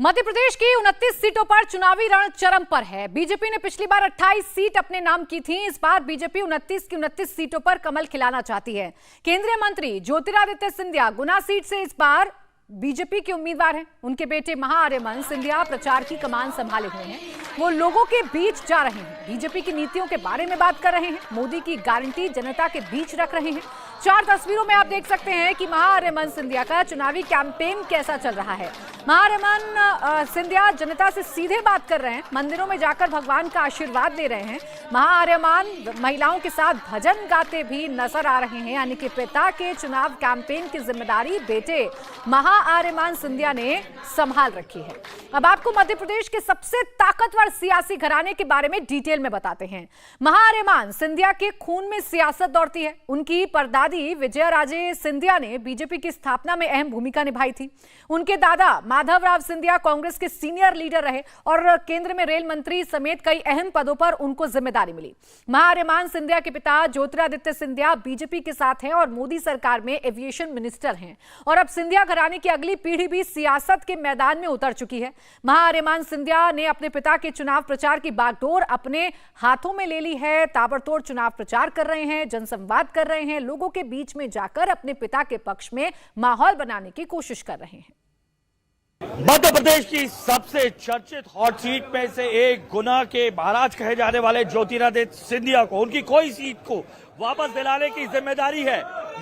मध्य प्रदेश की 29 सीटों पर चुनावी रण चरम पर है। बीजेपी ने पिछली बार 28 सीट अपने नाम की थी। इस बार बीजेपी 29 की 29 सीटों पर कमल खिलाना चाहती है। केंद्रीय मंत्री ज्योतिरादित्य सिंधिया गुना सीट से इस बार बीजेपी के उम्मीदवार हैं। उनके बेटे महाआर्यमन सिंधिया प्रचार की कमान संभाले हुए हैं। वो लोगों के बीच जा रहे हैं, बीजेपी की नीतियों के बारे में बात कर रहे हैं, मोदी की गारंटी जनता के बीच रख रहे हैं। 4 तस्वीरों में आप देख सकते हैं कि महाआर्यमन सिंधिया का चुनावी कैंपेन कैसा चल रहा है। महाआर्यमन सिंधिया जनता से सीधे बात कर रहे हैं, मंदिरों में जाकर भगवान का आशीर्वाद दे रहे हैं। महाआर्यमन महिलाओं के साथ भजन गाते भी नजर आ रहे हैं, यानी कि पिता के चुनाव कैंपेन की जिम्मेदारी बेटे महाआर्यमन सिंधिया ने संभाल रखी है। अब आपको मध्य प्रदेश के सबसे ताकतवर सियासी घराने के बारे में डिटेल में बताते हैं। महाआर्यमन सिंधिया के खून में सियासत दौड़ती है। उनकी परदादी विजयाराजे सिंधिया ने बीजेपी की स्थापना में अहम भूमिका निभाई थी। उनके दादा माधवराव सिंधिया कांग्रेस के सीनियर लीडर रहे और केंद्र में रेल मंत्री समेत कई अहम पदों पर उनको जिम्मेदारी मिली। महाआर्यमन सिंधिया के पिता ज्योतिरादित्य सिंधिया बीजेपी के साथ हैं और मोदी सरकार में एविएशन मिनिस्टर हैं। और अब सिंधिया घराने की अगली पीढ़ी भी सियासत के मैदान में उतर चुकी है। महाआर्यमन सिंधिया ने अपने पिता के चुनाव प्रचार की बागडोर अपने हाथों में ले ली है। ताबड़तोड़ चुनाव प्रचार कर रहे हैं, जनसंवाद कर रहे हैं, लोगों के बीच में जाकर अपने पिता के पक्ष में माहौल बनाने की कोशिश कर रहे हैं। मध्य प्रदेश की सबसे चर्चित हॉट सीट में से एक गुना के महाराज कहे जाने वाले ज्योतिरादित्य सिंधिया को उनकी कोई सीट को वापस दिलाने की जिम्मेदारी है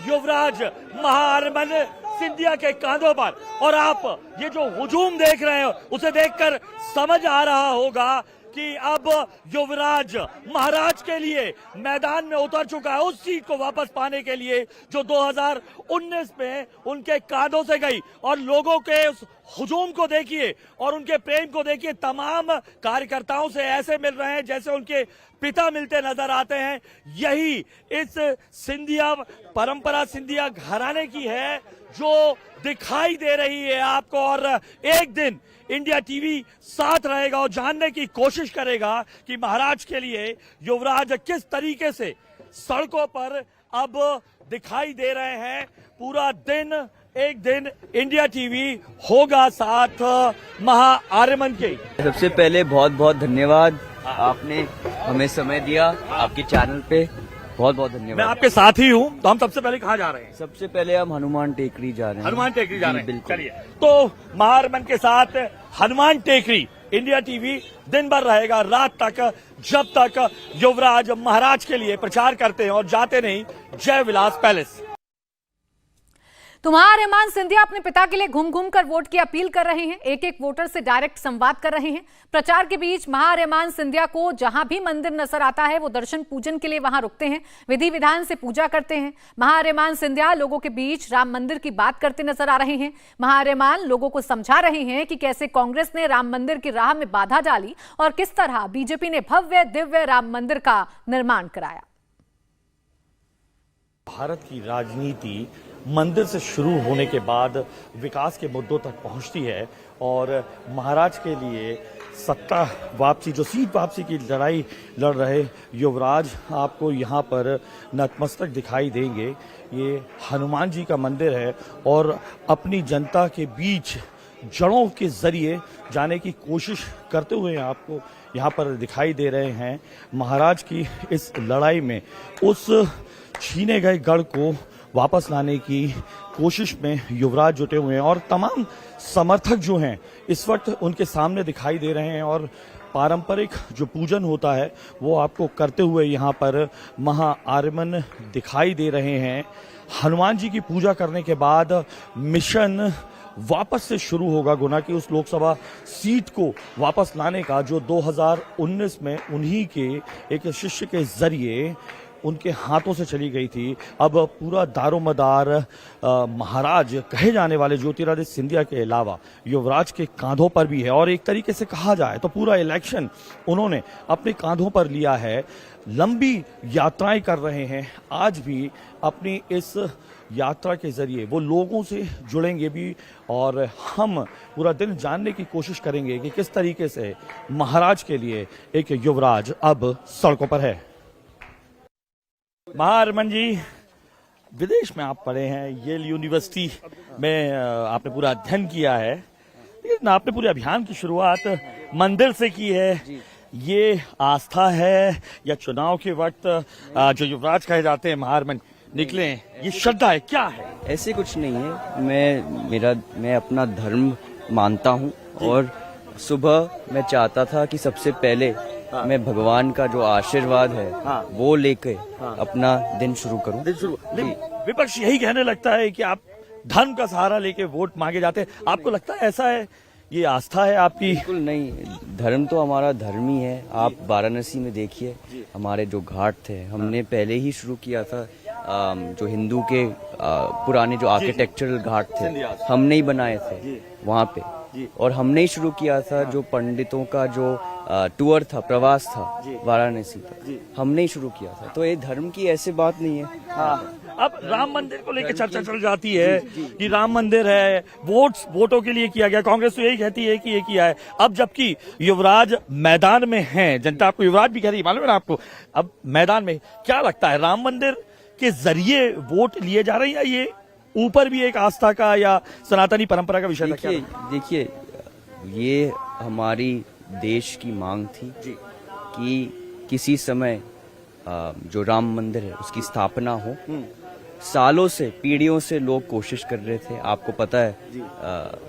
युवराज महाआर्यमन सिंधिया के कांधों पर। और आप ये जो हुजूम देख रहे हो उसे देखकर समझ आ रहा होगा कि अब युवराज महाराज के लिए मैदान में उतर चुका है, उस सीट को वापस पाने के लिए जो 2019 में उनके कांधों से गई। और लोगों के उस हुजूम को देखिए और उनके प्रेम को देखिए, तमाम कार्यकर्ताओं से ऐसे मिल रहे हैं जैसे उनके पिता मिलते नजर आते हैं। यही इस सिंधिया परंपरा, सिंधिया घराने की है जो दिखाई दे रही है आपको। और एक दिन इंडिया टीवी साथ रहेगा और जानने की कोशिश करेगा कि महाराज के लिए युवराज किस तरीके से सड़कों पर अब दिखाई दे रहे हैं। पूरा दिन एक दिन इंडिया टीवी होगा साथ महाआर्यमन के। सबसे पहले बहुत बहुत धन्यवाद, आपने हमें समय दिया, आपके चैनल पे बहुत बहुत धन्यवाद। मैं आपके साथ ही हूँ। तो हम सबसे पहले कहाँ जा रहे हैं? सबसे पहले हम हनुमान टेकरी जा रहे हैं। हनुमान टेकरी जा रहे हैं, बिल्कुल। चलिए। तो महाआर्यमन के साथ हनुमान टेकरी इंडिया टीवी दिन भर रहेगा, रात तक, जब तक युवराज महाराज के लिए प्रचार करते हैं और जाते नहीं जय विलास पैलेस। तो महाआर्यमन सिंधिया अपने पिता के लिए घूम घूम कर वोट की अपील कर रहे हैं, एक एक वोटर से डायरेक्ट संवाद कर रहे हैं। प्रचार के बीच महाआर्यमन सिंधिया को जहां भी मंदिर नजर आता है वो दर्शन पूजन के लिए वहां रुकते हैं, विधि विधान से पूजा करते हैं। महाआर्यमन सिंधिया लोगों के बीच राम मंदिर की बात करते नजर आ रहे हैं। महाआर्यमन लोगों को समझा रहे हैं कि कैसे कांग्रेस ने राम मंदिर की राह में बाधा डाली और किस तरह बीजेपी ने भव्य दिव्य राम मंदिर का निर्माण कराया। भारत की राजनीति मंदिर से शुरू होने के बाद विकास के मुद्दों तक पहुंचती है और महाराज के लिए सत्ता वापसी, जो सीट वापसी की लड़ाई लड़ रहे युवराज आपको यहाँ पर नतमस्तक दिखाई देंगे। ये हनुमान जी का मंदिर है और अपनी जनता के बीच जड़ों के जरिए जाने की कोशिश करते हुए आपको यहाँ पर दिखाई दे रहे हैं। महाराज की इस लड़ाई में उस छीने गए गढ़ को वापस लाने की कोशिश में युवराज जुटे हुए हैं और तमाम समर्थक जो हैं इस वक्त उनके सामने दिखाई दे रहे हैं और पारंपरिक जो पूजन होता है वो आपको करते हुए यहाँ पर महाआर्यमन दिखाई दे रहे हैं। हनुमान जी की पूजा करने के बाद मिशन वापस से शुरू होगा गुना की उस लोकसभा सीट को वापस लाने का, जो 2019 में उन्हीं के एक शिष्य के जरिए उनके हाथों से चली गई थी। अब पूरा दारोमदार महाराज कहे जाने वाले ज्योतिरादित्य सिंधिया के अलावा युवराज के कांधों पर भी है और एक तरीके से कहा जाए तो पूरा इलेक्शन उन्होंने अपने कांधों पर लिया है। लंबी यात्राएं कर रहे हैं, आज भी अपनी इस यात्रा के जरिए वो लोगों से जुड़ेंगे भी और हम पूरा दिन जानने की कोशिश करेंगे कि किस तरीके से महाराज के लिए एक युवराज अब सड़कों पर है। महाआर्यमन जी, विदेश में आप पढ़े हैं, येल यूनिवर्सिटी में आपने पूरा अध्ययन किया है, लेकिन आपने पूरे अभियान की शुरुआत मंदिर से की है। ये आस्था है या चुनाव के वक्त जो युवराज कहे जाते हैं महारमन निकले, ये श्रद्धा है, क्या है? ऐसे कुछ नहीं है। मैं अपना धर्म मानता हूँ और सुबह मैं चाहता था कि सबसे पहले मैं भगवान का जो आशीर्वाद है वो लेके अपना दिन शुरू करूँ। विपक्ष यही कहने लगता है कि आप धर्म का सहारा लेके वोट मांगे जाते हैं, आपको लगता है ऐसा है? ये आस्था है आपकी? बिल्कुल नहीं, धर्म तो हमारा धर्म ही है। आप वाराणसी में देखिए, हमारे जो घाट थे हमने पहले ही शुरू किया था। जो हिंदू के पुराने जो आर्किटेक्चरल घाट थे हमने ही बनाए थे वहाँ पे, और हमने ही शुरू किया था। जो पंडितों का जो टूर था, प्रवास था वाराणसी का, हमने ही शुरू किया था। तो ये धर्म की ऐसी बात नहीं है। अब राम मंदिर को लेकर चर्चा चल जाती है कि राम मंदिर है, वोटों के लिए किया गया, कांग्रेस तो यही कहती है कि ये किया है। अब जबकि युवराज मैदान में हैं, जनता आपको युवराज भी कह रही है, मालूम है ना आपको? अब मैदान में क्या लगता है, राम मंदिर के जरिए वोट लिए जा रहे हैं या ये ऊपर भी एक आस्था का या सनातनी परंपरा का विषय था? देखिए, ये हमारी देश की मांग थी कि किसी समय जो राम मंदिर है उसकी स्थापना हो। सालों से, पीढ़ियों से लोग कोशिश कर रहे थे। आपको पता है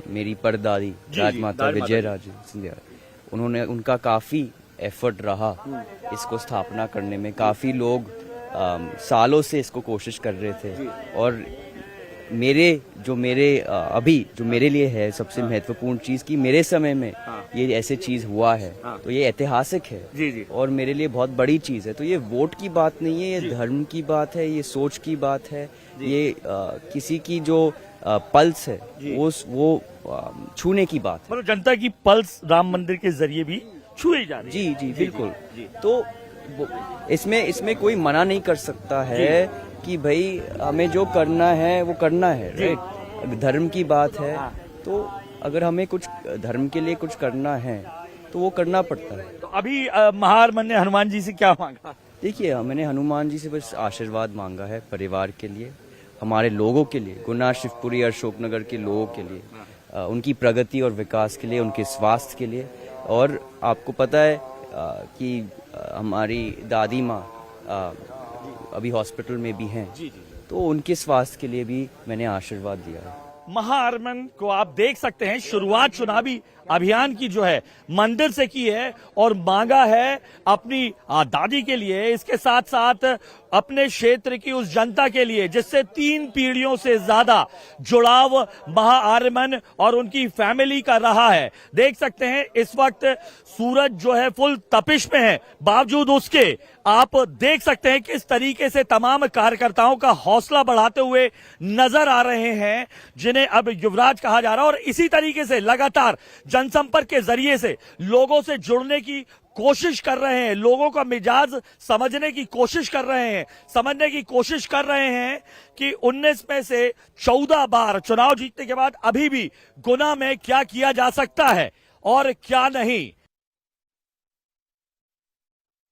मेरी परदादी राजमाता विजयराजे सिंधिया, उनका काफी एफर्ट रहा इसको स्थापना करने में। काफी लोग सालों से इसको कोशिश कर रहे थे। और अभी जो मेरे लिए है सबसे महत्वपूर्ण चीज कि मेरे समय में ये ऐसे चीज हुआ है, तो ये ऐतिहासिक है और मेरे लिए बहुत बड़ी चीज है। तो ये वोट की बात नहीं है, ये धर्म की बात है, ये सोच की बात है, ये किसी की जो पल्स है वो छूने की बात है। मतलब जनता की पल्स राम मंदिर के जरिए भी छुई जा रही है। जी बिल्कुल। तो इसमें कोई मना नहीं कर सकता है कि भाई हमें जो करना है वो करना है, राइट? धर्म की बात है तो अगर हमें कुछ धर्म के लिए कुछ करना है तो वो करना पड़ता है। तो अभी महारमन ने हनुमान जी से क्या मांगा? देखिए, मैंने हनुमान जी से बस आशीर्वाद मांगा है परिवार के लिए, हमारे लोगों के लिए, गुना, शिवपुरी, अशोकनगर के लोगों के लिए, उनकी प्रगति और विकास के लिए, उनके स्वास्थ्य के लिए। और आपको पता है कि हमारी दादी माँ अभी हॉस्पिटल में भी हैं, तो उनके स्वास्थ्य के लिए भी मैंने आशीर्वाद दिया है। महारमन को आप देख सकते हैं, शुरुआत चुनावी अभियान की जो है मंदिर से की है और मांगा है अपनी दादी के लिए, इसके साथ साथ अपने क्षेत्र की उस जनता के लिए जिससे 3 पीढ़ियों से ज्यादा जुड़ाव महाआर्यमन और उनकी फैमिली का रहा है। देख सकते हैं इस वक्त सूरज जो है फुल तपिश में है, बावजूद उसके आप देख सकते हैं किस तरीके से तमाम कार्यकर्ताओं का हौसला बढ़ाते हुए नजर आ रहे हैं, जिन्हें अब युवराज कहा जा रहा है। और इसी तरीके से लगातार जनसंपर्क के जरिए से लोगों से जुड़ने की कोशिश कर रहे हैं, लोगों का मिजाज समझने की कोशिश कर रहे हैं, समझने की कोशिश कर रहे हैं कि 19 में से 14 बार चुनाव जीतने के बाद अभी भी गुना में क्या किया जा सकता है और क्या नहीं।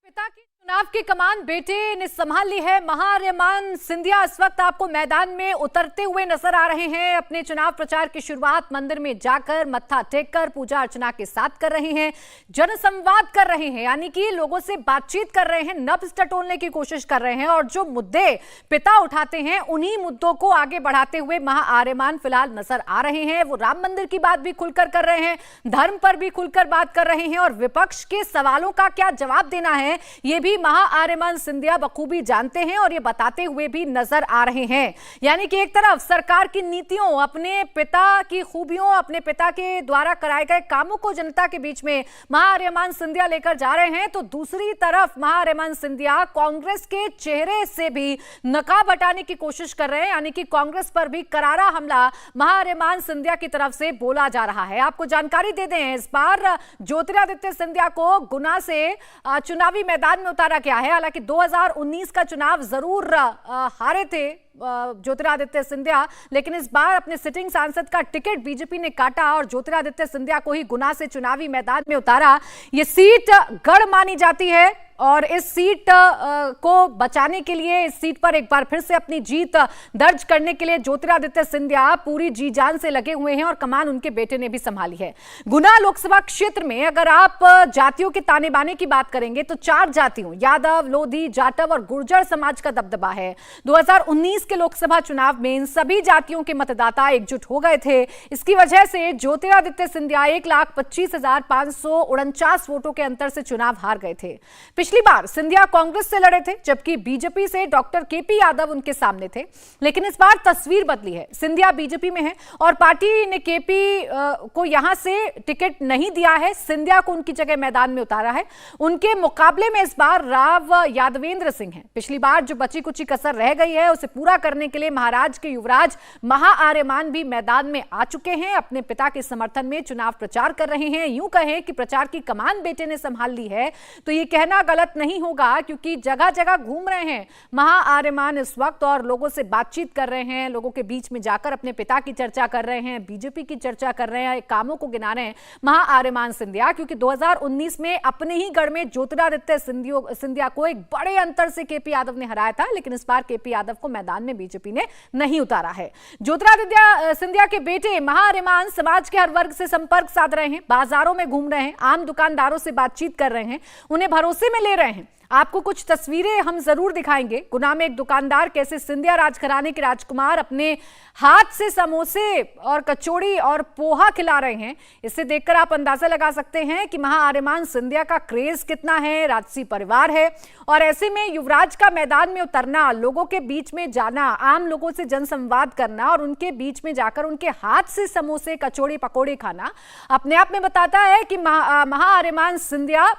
पिता की चुनाव की कमान बेटे ने संभाल ली है। महाआर्यमान सिंधिया इस वक्त आपको मैदान में उतरते हुए नजर आ रहे हैं। अपने चुनाव प्रचार की शुरुआत मंदिर में जाकर मत्था टेककर पूजा अर्चना के साथ कर रहे हैं, जनसंवाद कर रहे हैं, यानी कि लोगों से बातचीत कर रहे हैं, नब्ज टटोलने की कोशिश कर रहे हैं। और जो मुद्दे पिता उठाते हैं उन्हीं मुद्दों को आगे बढ़ाते हुए महाआर्यमान फिलहाल नजर आ रहे हैं। वो राम मंदिर की बात भी खुलकर कर रहे हैं, धर्म पर भी खुलकर बात कर रहे हैं और विपक्ष के सवालों का क्या जवाब देना है ये भी महाआर्यमान सिंधिया बखूबी जानते हैं और ये बताते हुए भी नजर आ रहे हैं। यानी कि एक तरफ सरकार की नीतियों, अपने पिता की खूबियों, अपने पिता के द्वारा कराए गए कामों को जनता के बीच में महाआर्यमान सिंधिया लेकर जा रहे हैं, तो दूसरी तरफ महाआर्यमान सिंधिया कांग्रेस के चेहरे से भी नकाब हटाने की कोशिश कर रहे हैं। यानी कि कांग्रेस पर भी करारा हमला महाआर्यमान सिंधिया की तरफ से बोला जा रहा है। आपको जानकारी दे दें, इस बार ज्योतिरादित्य सिंधिया को गुना से चुनावी मैदान में उतारा गया है। हालांकि 2019 का चुनाव जरूर हारे थे ज्योतिरादित्य सिंधिया, लेकिन इस बार अपने सिटिंग सांसद का टिकट बीजेपी ने काटा और ज्योतिरादित्य सिंधिया को ही गुना से चुनावी मैदान में उतारा। ये सीट गढ़ मानी जाती है और इस सीट को बचाने के लिए, इस सीट पर एक बार फिर से अपनी जीत दर्ज करने के लिए ज्योतिरादित्य सिंधिया पूरी जी जान से लगे हुए हैं और कमान उनके बेटे ने भी संभाली है। गुना लोकसभा क्षेत्र में अगर आप जातियों के ताने बाने की बात करेंगे तो 4 जातियों यादव, लोधी, जाटव और गुर्जर समाज का दबदबा है। 2019 के लोकसभा चुनाव में इन सभी जातियों के मतदाता एकजुट हो गए थे। इसकी वजह से ज्योतिरादित्य सिंधिया 1,25,549 वोटों के अंतर से चुनाव हार गए थे। पिछली बार सिंधिया कांग्रेस से लड़े थे, जबकि बीजेपी से डॉक्टर केपी यादव उनके सामने थे। लेकिन इस बार तस्वीर बदली है। सिंधिया बीजेपी में है और पार्टी ने केपी को यहां से टिकट नहीं दिया है, सिंधिया को उनकी जगह मैदान में उतारा है। उनके मुकाबले में इस बार राव यादवेंद्र सिंह हैं। पिछली बार जो बची कुची कसर रह गई है उसे पूरा करने के लिए महाराज के युवराज महाआर्यमान भी मैदान में आ चुके हैं। अपने पिता के समर्थन में चुनाव प्रचार कर रहे हैं। यूं कहें कि प्रचार की कमान बेटे ने संभाल ली है तो ये कहना गलत नहीं होगा, क्योंकि जगह जगह घूम रहे हैं महाआर्यमान इस वक्त और लोगों से बातचीत कर रहे हैं, लोगों के बीच में जाकर अपने पिता की चर्चा कर रहे हैं, बीजेपी की चर्चा कर रहे हैं, कामों को गिना रहे हैं महाआर्यमान सिंधिया। क्योंकि 2019 में अपने ही गढ़ में ज्योतिरादित्य सिंधिया को एक बड़े अंतर से केपी यादव ने हराया था, लेकिन इस बार केपी यादव को मैदान में बीजेपी ने नहीं उतारा है। ज्योतिरादित्य सिंधिया के बेटे महाआर्यमान समाज के हर वर्ग से संपर्क साध रहे हैं, बाजारों में घूम रहे हैं, आम दुकानदारों से बातचीत कर रहे हैं, उन्हें भरोसे में ले रहे हैं। आपको कुछ तस्वीरें हम जरूर दिखाएंगे। गुना में एक दुकानदार कैसे सिंधिया राजघराने के राजकुमार अपने हाथ से समोसे और कचौड़ी और पोहा खिला रहे हैं। इसे देखकर आप अंदाजा लगा सकते हैं कि महाआर्यमान सिंधिया का क्रेज कितना है, राजसी परिवार है। और ऐसे में युवराज का मैदान में उतरना, लोगों के बीच में जाना, आम लोगों से जनसंवाद करना और उनके बीच में जाकर उनके हाथ से समोसे, कचौड़ी, पकौड़े खाना अपने आप में बताता है कि महाआर्यमान सिंधिया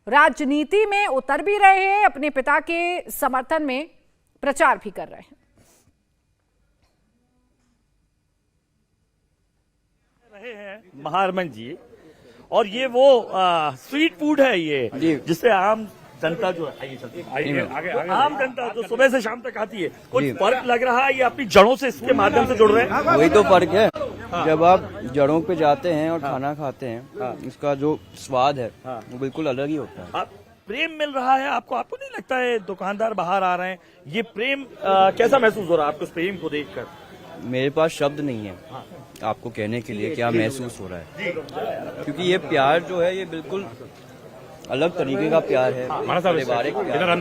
राजनीति में उतर भी रहे हैं, अपने पिता के समर्थन में प्रचार भी कर रहे हैं। महाआर्यमान जी, और ये वो स्ट्रीट फूड है ये, जिससे आम जनता जो आगे आम जनता जो सुबह से शाम तक आती है, कुछ फर्क लग रहा है? ये अपनी जड़ों से इसके माध्यम से जुड़ रहे हैं। वही तो फर्क है। जब आप जड़ों पे जाते हैं और खाना खाते हैं, इसका जो स्वाद है वो बिल्कुल अलग ही होता है। प्रेम मिल रहा है आपको? आपको नहीं लगता है दुकानदार बाहर आ रहे हैं, ये प्रेम कैसा महसूस हो रहा है आपको इस प्रेम को देखकर? मेरे पास शब्द नहीं है आपको कहने के लिए क्या महसूस हो रहा है, क्योंकि ये प्यार जो है ये बिल्कुल अलग तरीके का प्यार है, पारिवारिक प्यार।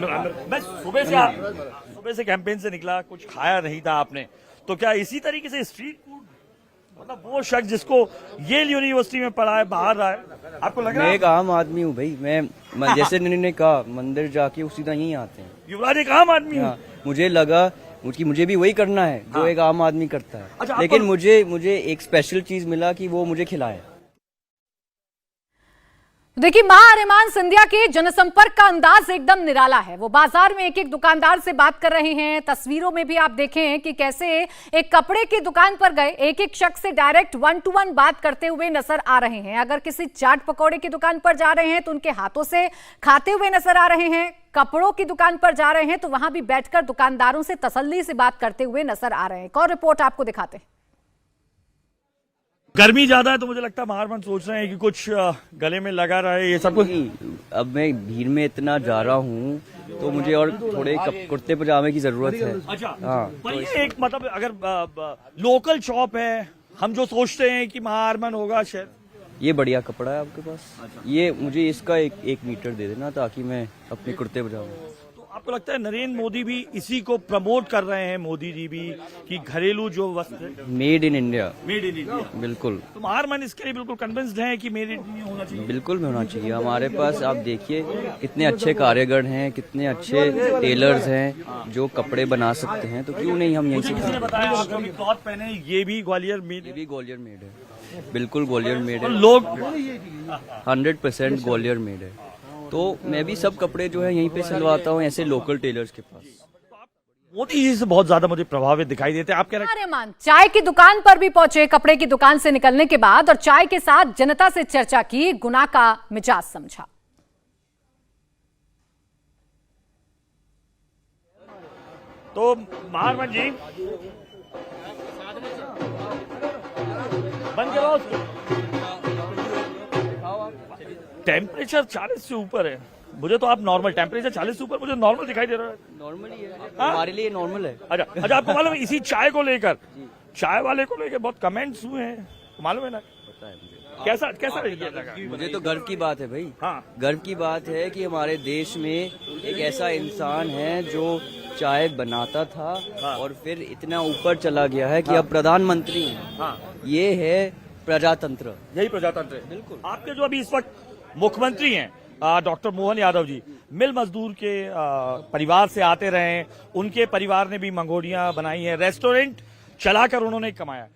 मैं सुबह से कैंपेन से निकला, कुछ खाया नहीं था आपने, तो क्या इसी तरीके से स्ट्रीट फूड, मतलब वो शख्स जिसको येल यूनिवर्सिटी में पढ़ा है बाहर रहा है, आपको लग रहा है? मैं एक आम आदमी हूँ भाई, मैं जैसे ने कहा मंदिर जाके उसी तरह यही आते हैं। युवराज एक आम आदमी हूँ। मुझे लगा कि मुझे भी वही करना है जो एक आम आदमी करता है। अच्छा, लेकिन मुझे एक स्पेशल चीज मिला कि वो मुझे खिलाए। देखिए, महाआर्यमान सिंधिया के जनसंपर्क का अंदाज एकदम निराला है। वो बाजार में एक एक दुकानदार से बात कर रहे हैं। तस्वीरों में भी आप देखें कि कैसे एक कपड़े की दुकान पर गए एक एक शख्स से डायरेक्ट 1 to 1 बात करते हुए नजर आ रहे हैं। अगर किसी चाट पकौड़े की दुकान पर जा रहे हैं तो उनके हाथों से खाते हुए नजर आ रहे हैं। कपड़ों की दुकान पर जा रहे हैं तो वहां भी बैठकर दुकानदारों से तसल्ली से बात करते हुए नजर आ रहे हैं। एक और रिपोर्ट आपको दिखाते हैं। गर्मी ज्यादा है तो मुझे लगता है महाआर्यमान सोच रहे हैं कि कुछ गले में लगा रहा है ये सब कुछ। अब मैं भीड़ में इतना जा रहा हूँ तो मुझे और थोड़े कुर्ते पजामे की जरूरत है। अच्छा, हाँ, पर ये एक मतलब अगर लोकल शॉप है, हम जो सोचते हैं कि महाआर्यमान होगा शायद। ये बढ़िया कपड़ा है आपके पास। अच्छा। ये मुझे इसका एक मीटर दे देना ताकि मैं अपने कुर्ते पजामे। आपको लगता है नरेंद्र मोदी भी इसी को प्रमोट कर रहे हैं, मोदी जी भी, कि घरेलू जो वस्त्र मेड इन इंडिया, बिल्कुल। तो महाआर्यमान इसके लिए बिल्कुल कन्विंस्ड है कि मेड इन इंडिया होना चाहिए। बिल्कुल होना चाहिए। हमारे पास आप देखिए कितने अच्छे कारीगर हैं, कितने अच्छे टेलर्स हैं जो कपड़े बना सकते हैं, तो क्यों नहीं हम यहीं से। बताया आपको भी क्लॉथ पहने, ये भी ग्वालियर मेड, ये भी ग्वालियर मेड है, बिल्कुल ग्वालियर मेड है। लोग 100% ग्वालियर मेड है। तो मैं भी सब कपड़े जो है यहीं पे सिलवाता हूँ ऐसे लोकल टेलर्स के पास। मोदी जी से बहुत ज्यादा मुझे प्रभावित दिखाई देते हैं। आप कह रहे हैं महाआर्यमान चाय की दुकान पर भी पहुंचे। कपड़े की दुकान से निकलने के बाद और चाय के साथ जनता से चर्चा की, गुना का मिजाज समझा। तो महाआर्यमान जी बंद करो उसको। टेम्परेचर 40 से ऊपर है, मुझे तो आप नॉर्मल टेम्परेचर 40 से ऊपर मुझे नॉर्मल दिखाई दे रहा है। नॉर्मल ही है, हाँ? हमारे लिए नॉर्मल है। अच्छा, आपको मालूम है इसी चाय को लेकर, चाय वाले को लेकर बहुत कमेंट्स हुए हैं, मालूम है ना? पता है मुझे। कैसा कैसा लगा? मुझे तो गर्व की बात है भाई। हाँ। गर्व की बात है कि हमारे देश में एक ऐसा इंसान है जो चाय बनाता था हाँ। और फिर इतना ऊपर चला गया है कि अब प्रधानमंत्री हैं। हाँ, ये है प्रजातंत्र। यही प्रजातंत्र है। बिल्कुल। आपके जो अभी इस वक्त मुख्यमंत्री हैं डॉक्टर मोहन यादव जी, मिल मजदूर के परिवार से आते रहे, उनके परिवार ने भी मंगोड़ियां बनाई हैं, रेस्टोरेंट चलाकर उन्होंने कमाया।